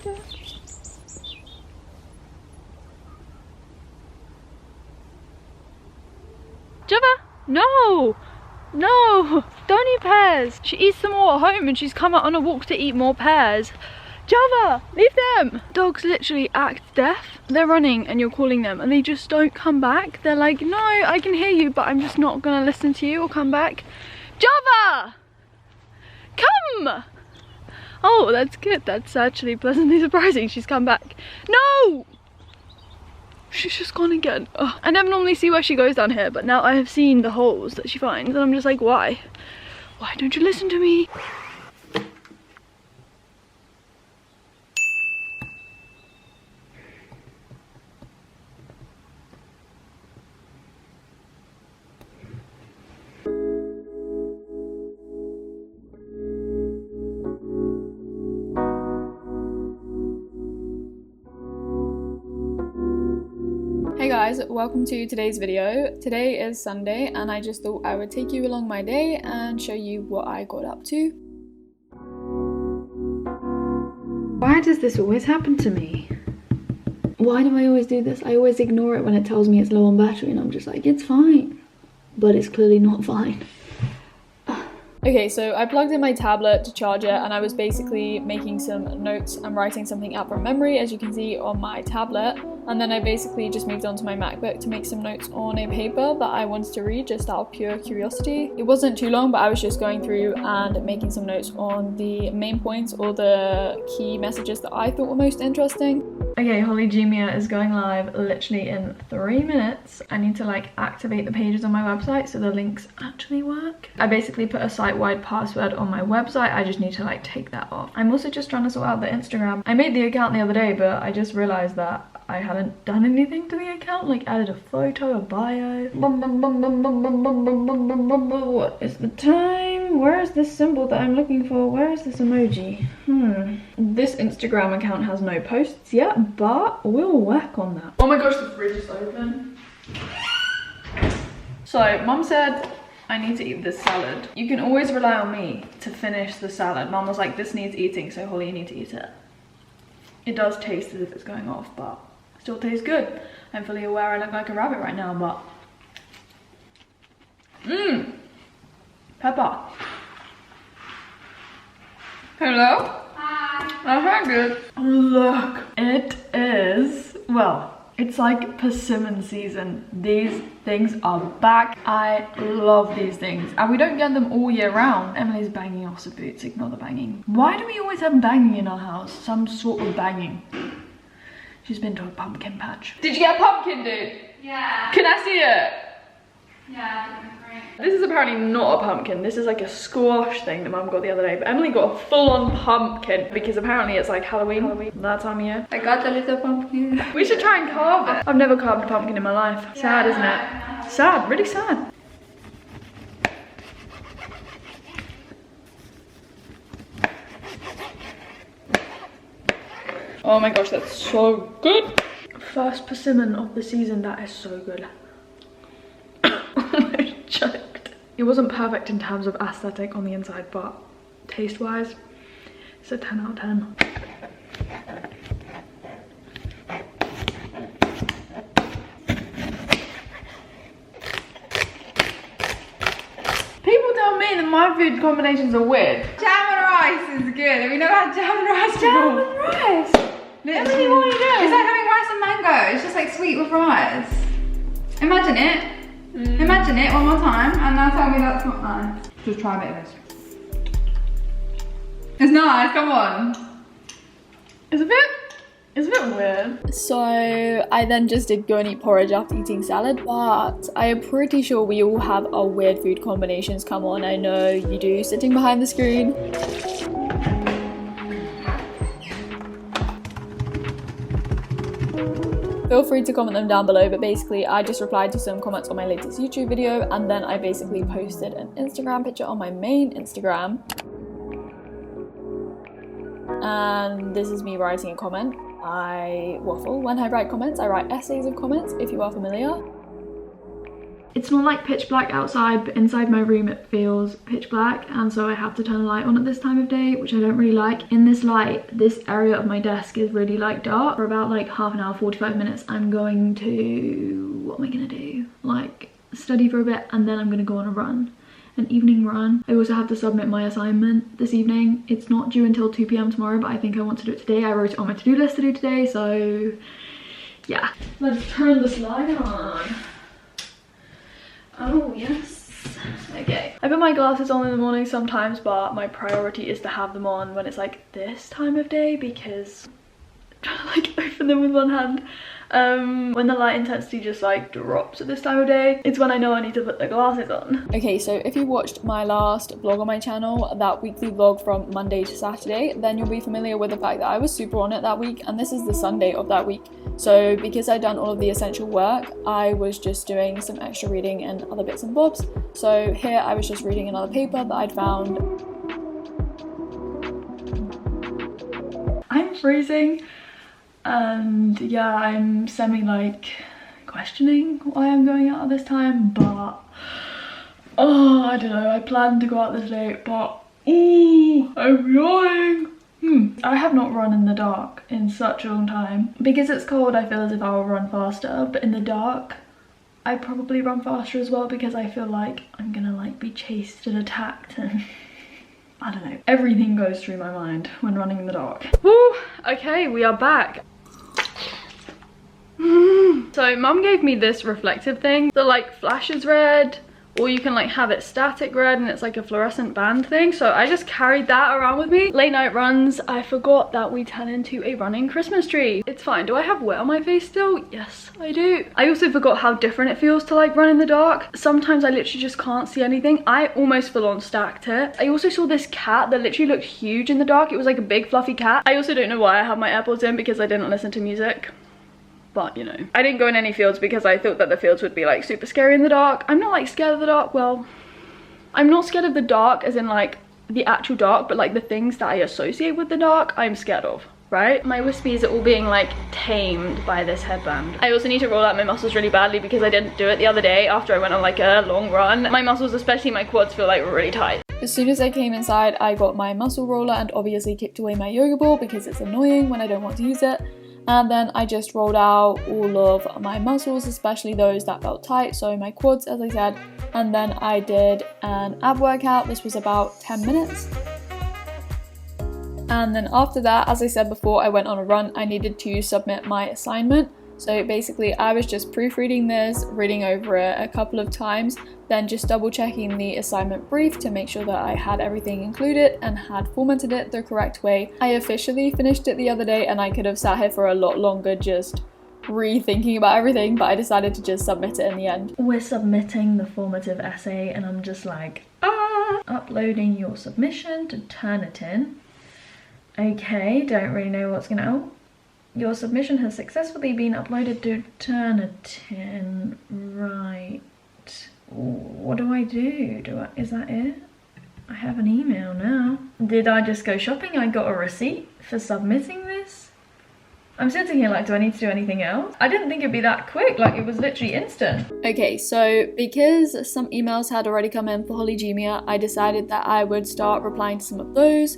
Okay. Java, no! No! Don't eat pears! She eats them all at home and she's come out on a walk to eat more pears. Java, leave them! Dogs literally act deaf. They're running and you're calling them and they just don't come back. They're like, no, I can hear you, but I'm just not gonna listen to you or come back. Java! Come! Oh, that's good. That's actually pleasantly surprising. She's come back. No! She's just gone again. Ugh. I never normally see where she goes down here, but now I have seen the holes that she finds and I'm just like, why? Why don't you listen to me? Hey guys, welcome to today's video. Today is Sunday and I just thought I would take you along my day and show you what I got up to. Why does this always happen to me? Why do I always do this? I always ignore it when it tells me it's low on battery and I'm just like, it's fine. But it's clearly not fine. Okay, so I plugged in my tablet to charge it and I was basically making some notes and writing something out from memory, as you can see on my tablet. And then I basically just moved on to my MacBook to make some notes on a paper that I wanted to read just out of pure curiosity. It wasn't too long, but I was just going through and making some notes on the main points or the key messages that I thought were most interesting. Okay, Holly Gmia is going live literally in 3 minutes. I need to like activate the pages on my website so the links actually work. I basically put a site-wide password on my website. I just need to like take that off. I'm also just trying to sort out the Instagram. I made the account the other day, but I just realized that I hadn't done anything to the account, like added a photo, a bio. What is the time? Where is this symbol that I'm looking for? Where is this emoji? This Instagram account has no posts yet, but we'll work on that. Oh my gosh, the fridge is open. So, Mum said I need to eat this salad. You can always rely on me to finish the salad. Mum was like, this needs eating, so Holly, you need to eat it. It does taste as if it's going off, but still tastes good. I'm fully aware I look like a rabbit right now, but pepper. Hello? Hi. Oh, very good. Look, it is, well, it's like persimmon season. These things are back. I love these things. And we don't get them all year round. Emily's banging off the boots, ignore the banging. Why do we always have banging in our house? Some sort of banging. She's been to a pumpkin patch. Did you get a pumpkin, dude? Yeah. Can I see it? Yeah, great. This is apparently not a pumpkin. This is like a squash thing that Mum got the other day. But Emily got a full-on pumpkin because apparently it's like Halloween that time of year. I got a little pumpkin. We should try and carve it. I've never carved a pumpkin in my life. Sad, isn't it? Sad, really sad. Oh my gosh, that's so good. First persimmon of the season, that is so good. I choked. It wasn't perfect in terms of aesthetic on the inside, but taste-wise, it's a 10 out of 10. People tell me that my food combinations are weird. Jam and rice is good. Have you never had jam and rice before? Jam and rice? Literally, what are you doing? It's like having rice and mango. It's just like sweet with rice. Imagine it. Imagine it one more time and now tell me that's not nice. Just try a bit of this. It's nice, come on. It's a bit weird. So I then just did go and eat porridge after eating salad, but I am pretty sure we all have our weird food combinations. Come on, I know you do, sitting behind the screen. Feel free to comment them down below, but basically I just replied to some comments on my latest YouTube video and then I basically posted an Instagram picture on my main Instagram. And this is me writing a comment. I waffle. When I write comments, I write essays of comments, if you are familiar. It's not like pitch black outside, but inside my room it feels pitch black, and so I have to turn the light on at this time of day, which I don't really like. In this light, this area of my desk is really like dark. For about like half an hour, 45 minutes, I'm going to, what am I gonna do? Like study for a bit, and then I'm gonna go on a run. An evening run. I also have to submit my assignment this evening. It's not due until 2 p.m. tomorrow, but I think I want to do it today. I wrote it on my to-do list to do today, so yeah. Let's turn this light on. Oh yes. Okay. I put my glasses on in the morning sometimes, but my priority is to have them on when it's like this time of day, because I'm trying to like open them with one hand. When the light intensity just like drops at this time of day, it's when I know I need to put the glasses on. Okay, so if you watched my last vlog on my channel, that weekly vlog from Monday to Saturday, then you'll be familiar with the fact that I was super on it that week, and this is the Sunday of that week. So because I'd done all of the essential work, I was just doing some extra reading and other bits and bobs. So here I was just reading another paper that I'd found. I'm freezing. And yeah, I'm semi like questioning why I'm going out at this time, but oh, I don't know, I planned to go out this late, but oh, I'm yawning. I have not run in the dark in such a long time. Because it's cold, I feel as if I will run faster, but in the dark I probably run faster as well, because I feel like I'm gonna like be chased and attacked, and I don't know, everything goes through my mind when running in the dark. Woo, okay, we are back. So mum gave me this reflective thing that like flashes red, or you can like have it static red and it's like a fluorescent band thing. So I just carried that around with me. Late night runs, I forgot that we turn into a running Christmas tree. It's fine. Do I have wet on my face still? Yes, I do. I also forgot how different it feels to like run in the dark. Sometimes I literally just can't see anything. I almost full on stacked it. I also saw this cat that literally looked huge in the dark. It was like a big fluffy cat. I also don't know why I have my AirPods in, because I didn't listen to music. But you know, I didn't go in any fields because I thought that the fields would be like super scary in the dark. I'm not like scared of the dark. Well, I'm not scared of the dark as in like the actual dark, but like the things that I associate with the dark, I'm scared of, right? My wispies are all being like tamed by this headband. I also need to roll out my muscles really badly because I didn't do it the other day after I went on like a long run. My muscles, especially my quads, feel like really tight. As soon as I came inside, I got my muscle roller and obviously kicked away my yoga ball because it's annoying when I don't want to use it. And then I just rolled out all of my muscles, especially those that felt tight, so my quads, as I said. And then I did an ab workout. This was about 10 minutes. And then after that, as I said before, I went on a run. I needed to submit my assignment. So basically I was just proofreading this, reading over it a couple of times, then just double checking the assignment brief to make sure that I had everything included and had formatted it the correct way. I officially finished it the other day, and I could have sat here for a lot longer just rethinking about everything, but I decided to just submit it in the end. We're submitting the formative essay and I'm just like, uploading your submission to Turnitin. Okay, don't really know what's gonna, oh. Your submission has successfully been uploaded to Turnitin. Right. What do I do? Is that it? I have an email now. Did I just go shopping? I got a receipt for submitting this? I'm sitting here like, do I need to do anything else? I didn't think it'd be that quick, like it was literally instant. Okay, so because some emails had already come in for Holygemia, I decided that I would start replying to some of those.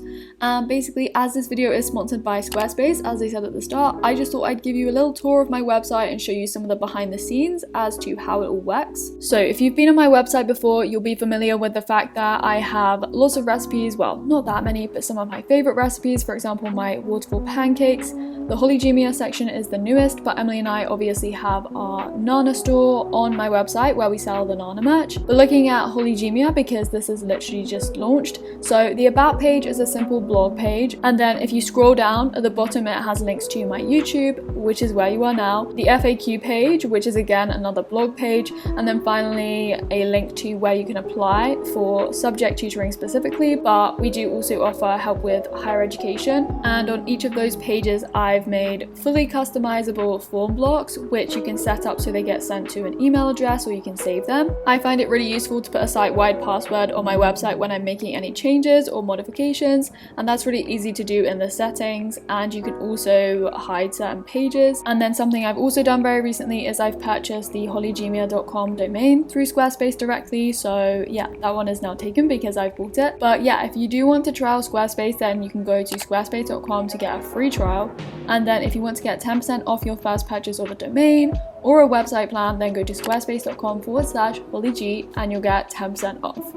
Basically, as this video is sponsored by Squarespace, as I said at the start, I just thought I'd give you a little tour of my website and show you some of the behind the scenes as to how it all works. So if you've been on my website before, you'll be familiar with the fact that I have lots of recipes, well, not that many, but some of my favorite recipes, for example, my waterfall pancakes. The Holygemia section is the newest, but Emily and I obviously have our Nana store on my website where we sell the Nana merch. We're looking at Holygemia because this is literally just launched. So the about page is a simple blog page, and then if you scroll down at the bottom, it has links to my YouTube, which is where you are now, the FAQ page, which is again another blog page, and then finally a link to where you can apply for subject tutoring specifically, but we do also offer help with higher education. And on each of those pages I've made provide fully customizable form blocks, which you can set up so they get sent to an email address or you can save them. I find it really useful to put a site-wide password on my website when I'm making any changes or modifications, and that's really easy to do in the settings. And you can also hide certain pages. And then something I've also done very recently is I've purchased the hollygmia.com domain through Squarespace directly, so yeah, that one is now taken because I've bought it. But yeah, if you do want to trial Squarespace, then you can go to squarespace.com to get a free trial. And then if you want to get 10% off your first purchase of a domain or a website plan, then go to squarespace.com/hollyg and you'll get 10% off.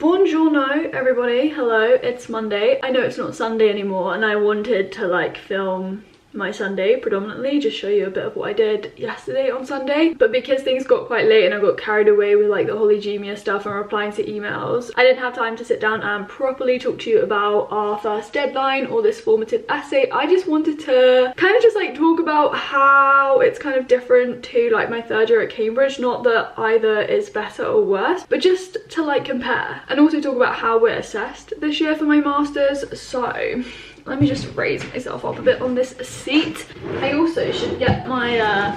Buongiorno everybody, hello, it's Monday. I know it's not Sunday anymore and I wanted to like film my Sunday predominantly, just show you a bit of what I did yesterday on Sunday, but because things got quite late and I got carried away with like the Hollygmia stuff and replying to emails, I didn't have time to sit down and properly talk to you about our first deadline or this formative essay. I just wanted to kind of just like talk about how it's kind of different to like my third year at Cambridge, not that either is better or worse, but just to like compare, and also talk about how we're assessed this year for my masters. So let me just raise myself up a bit on this seat. I also should get my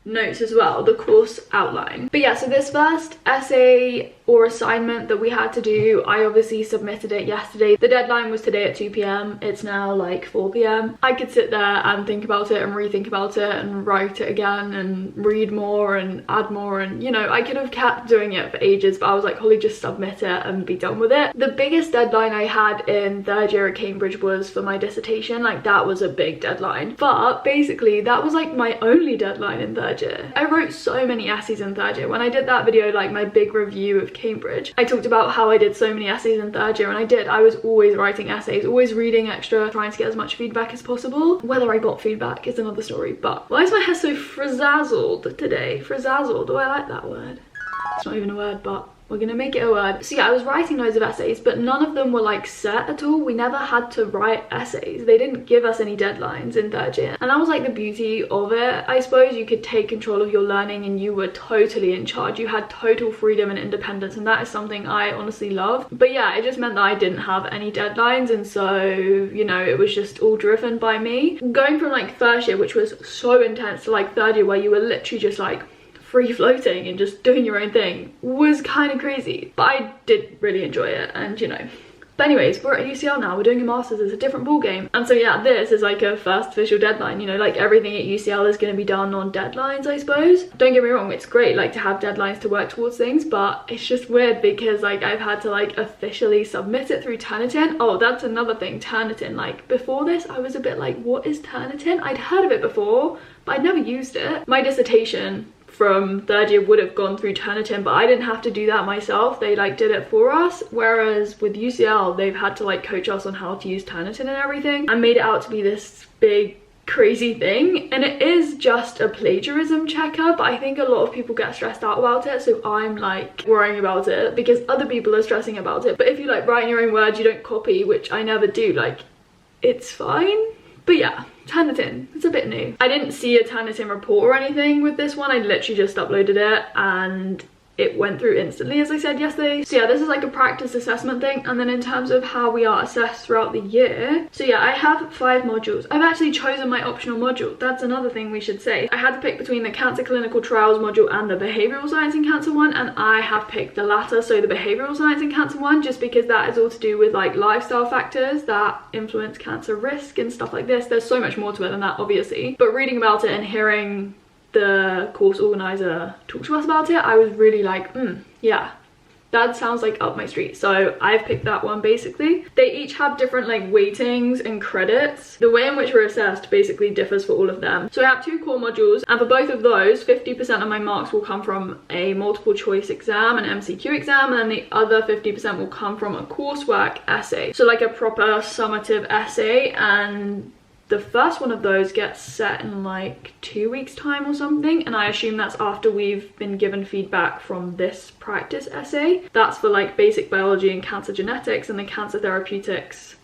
notes as well, the course outline. But yeah, so this first essay or assignment that we had to do, I obviously submitted it yesterday. The deadline was today at 2 p.m. It's now like 4 p.m. I could sit there and think about it and rethink about it and write it again and read more and add more, and you know, I could have kept doing it for ages, but I was like, Holly, just submit it and be done with it. The biggest deadline I had in third year at Cambridge was for my dissertation. Like, that was a big deadline, but basically that was like my only deadline in third year. I wrote so many essays in third year. When I did that video, like my big review of Cambridge, I talked about how I did so many essays in third year, and I was always writing essays, always reading extra, trying to get as much feedback as possible. Whether I got feedback is another story, but why is my hair so frazzazzled today? Frazzazzled, do I like that word? It's not even a word, but we're gonna make it a word. So yeah, I was writing loads of essays, but none of them were like set at all. We never had to write essays. They didn't give us any deadlines in third year. And that was like the beauty of it. I suppose you could take control of your learning and you were totally in charge. You had total freedom and independence, and that is something I honestly love. But yeah, it just meant that I didn't have any deadlines, and so, you know, it was just all driven by me. Going from like first year, which was so intense, to like third year where you were literally just like free floating and just doing your own thing, was kind of crazy, but I did really enjoy it. And you know, but anyways, we're at UCL now, we're doing a master's, it's a different ball game. And so yeah, this is like a first official deadline. You know, like everything at UCL is going to be done on deadlines, I suppose. Don't get me wrong, it's great like to have deadlines to work towards things, but it's just weird because like I've had to like officially submit it through Turnitin. Oh, that's another thing, Turnitin. Like before this I was a bit like, what is Turnitin? I'd heard of it before, but I'd never used it. My dissertation from third year would have gone through Turnitin, but I didn't have to do that myself. They like did it for us, whereas with UCL they've had to like coach us on how to use Turnitin and everything, and made it out to be this big crazy thing. And it is just a plagiarism checker, but I think a lot of people get stressed out about it, so I'm like worrying about it because other people are stressing about it. But if you like write in your own words, you don't copy, which I never do, like it's fine. But yeah, Turnitin, it's a bit new. I didn't see a Turnitin report or anything with this one. I literally just uploaded it and it went through instantly, as I said yesterday. So yeah, this is like a practice assessment thing. And then in terms of how we are assessed throughout the year, so yeah, I have 5 modules. I've actually chosen my optional module. That's another thing we should say. I had to pick between the cancer clinical trials module and the behavioral science in cancer one, and I have picked the latter, so the behavioral science in cancer one, just because that is all to do with like lifestyle factors that influence cancer risk and stuff like this. There's so much more to it than that, obviously, but reading about it and hearing the course organizer talk to us about it, I was really like, yeah, that sounds like up my street. So I've picked that one. Basically they each have different like weightings and credits. The way in which we're assessed basically differs for all of them. So I have 2 core modules, and for both of those 50% of my marks will come from a multiple choice exam, an MCQ exam, and then the other 50% will come from a coursework essay, so like a proper summative essay. And the first one of those gets set in like 2 weeks time or something, and I assume that's after we've been given feedback from this practice essay. That's for like basic biology and cancer genetics, and the cancer therapeutics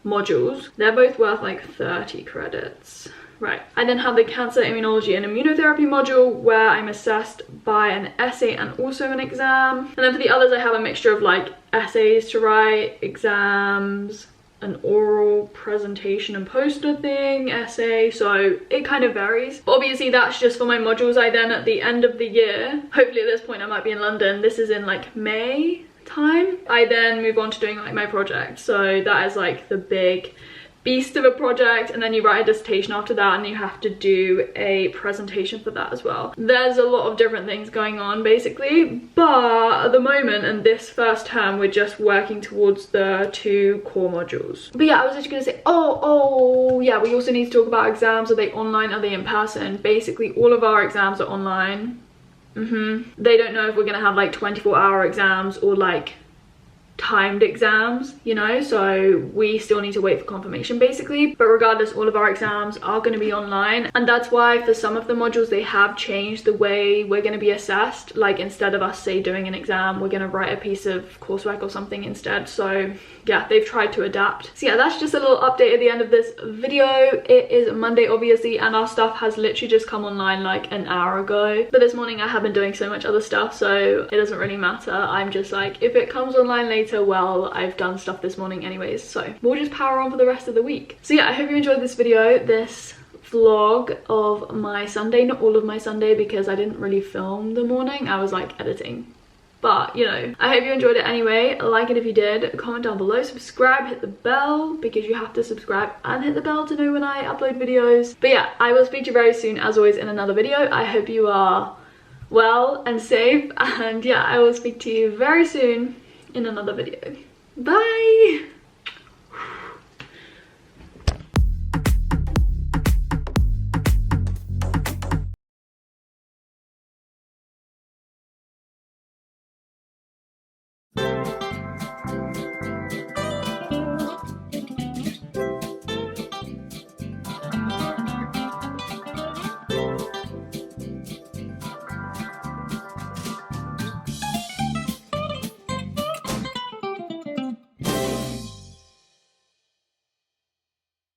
modules. They're both worth like 30 credits. Right, I then have the cancer immunology and immunotherapy module where I'm assessed by an essay and also an exam. And then for the others I have a mixture of like essays to write, exams, an oral presentation and poster thing, essay, so it kind of varies. But obviously that's just for my modules. I then at the end of the year, hopefully at this point I might be in London, this is in like May time, I then move on to doing like my project. So that is like the big beast of a project, and then you write a dissertation after that, and you have to do a presentation for that as well. There's a lot of different things going on basically, but at the moment in this first term we're just working towards the 2 core modules. But yeah, I was actually gonna say, oh yeah, we also need to talk about exams. Are they online, are they in person? Basically all of our exams are online. They don't know if we're gonna have like 24-hour exams or like timed exams, you know, so we still need to wait for confirmation basically. But regardless, all of our exams are going to be online, and that's why for some of the modules they have changed the way we're going to be assessed. Like instead of us say doing an exam, we're going to write a piece of coursework or something instead. So yeah, they've tried to adapt. So yeah, that's just a little update at the end of this video. It is Monday obviously, and our stuff has literally just come online like an hour ago, but this morning I have been doing so much other stuff, so it doesn't really matter. I'm just like, if it comes online later, well, I've done stuff this morning anyways, so we'll just power on for the rest of the week. So yeah, I hope you enjoyed this video, this vlog of my Sunday. Not all of my Sunday because I didn't really film the morning, I was like editing. But you know, I hope you enjoyed it anyway. Like it if you did, comment down below, subscribe, hit the bell because you have to subscribe and hit the bell to know when I upload videos. But yeah, I will speak to you very soon as always in another video. I hope you are well and safe, and yeah, I will speak to you very soon in another video. Bye!